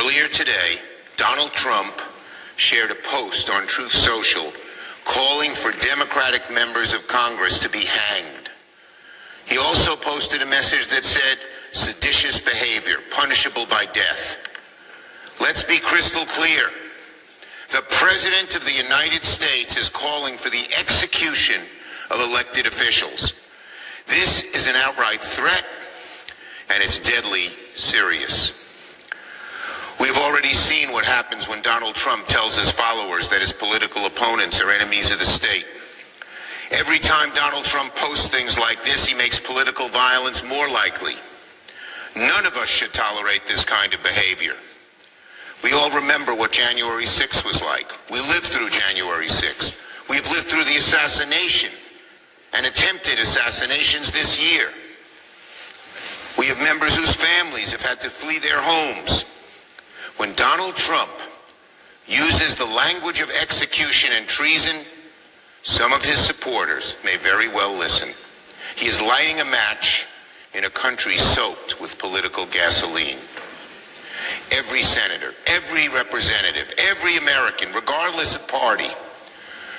Earlier today, Donald Trump shared a post on Truth Social calling for Democratic members of Congress to be hanged. He also posted a message that said, seditious behavior, punishable by death. Let's be crystal clear. The President of the United States is calling for the execution of elected officials. This is an outright threat, and it's deadly serious. We've already seen what happens when Donald Trump tells his followers that his political opponents are enemies of the state. Every time Donald Trump posts things like this, he makes political violence more likely. None of us should tolerate this kind of behavior. We all remember what January 6th was like. We lived through January 6th. We've lived through the assassination and attempted assassinations this year. We have members whose families have had to flee their homes. When Donald Trump uses the language of execution and treason, some of his supporters may very well listen. He is lighting a match in a country soaked with political gasoline. Every senator, every representative, every American, regardless of party,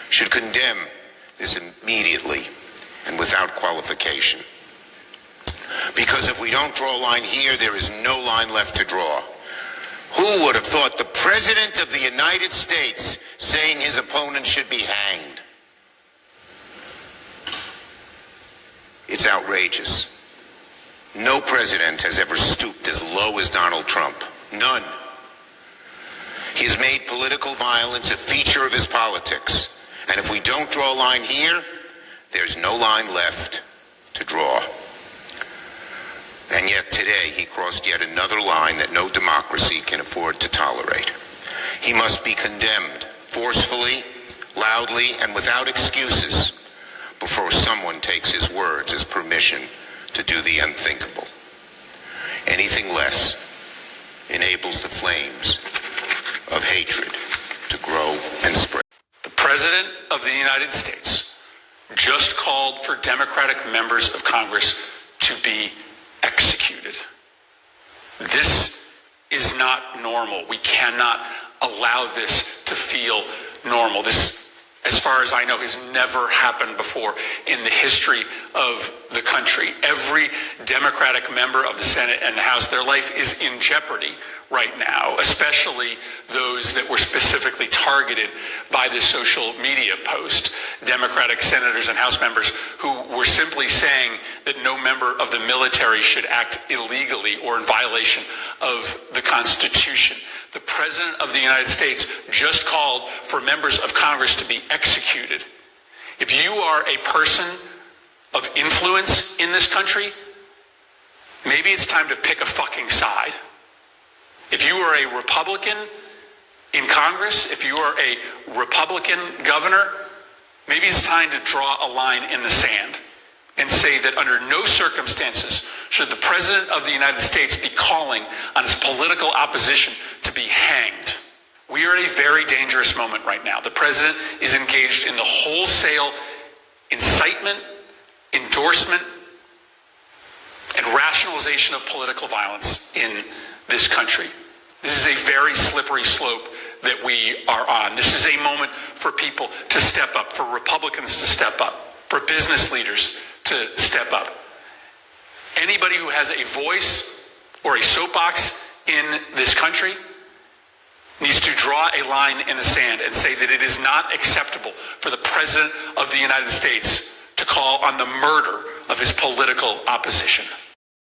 should condemn this immediately and without qualification. Because if we don't draw a line here, there is no line left to draw. Who would have thought the President of the United States saying his opponents should be hanged? It's outrageous. No president has ever stooped as low as Donald Trump. None. He has made political violence a feature of his politics. And if we don't draw a line here, there's no line left to draw. And yet today he crossed yet another line that no democracy can afford to tolerate. He must be condemned forcefully, loudly, and without excuses before someone takes his words as permission to do the unthinkable. Anything less enables the flames of hatred to grow and spread. The President of the United States just called for Democratic members of Congress to be executed. This is not normal. We cannot allow this to feel normal. This, as far as I know, has never happened before in the history of the country. Every Democratic member of the Senate and the House, their life is in jeopardy right now, especially those that were specifically targeted by this social media post. Democratic senators and House members who were simply saying that no member of the military should act illegally or in violation of the Constitution. The President of the United States just called for members of Congress to be executed. If you are a person of influence in this country, maybe it's time to pick a fucking side. If you are a Republican in Congress, if you are a Republican governor, maybe it's time to draw a line in the sand and say that under no circumstances should the President of the United States be calling on his political opposition to be hanged. We are at a very dangerous moment right now. The President is engaged in the wholesale incitement, endorsement, and rationalization of political violence in this country. This is a very slippery slope that we are on. This is a moment for people to step up, for Republicans to step up, for business leaders to step up. Anybody who has a voice or a soapbox in this country needs to draw a line in the sand and say that it is not acceptable for the President of the United States to call on the murder of his political opposition.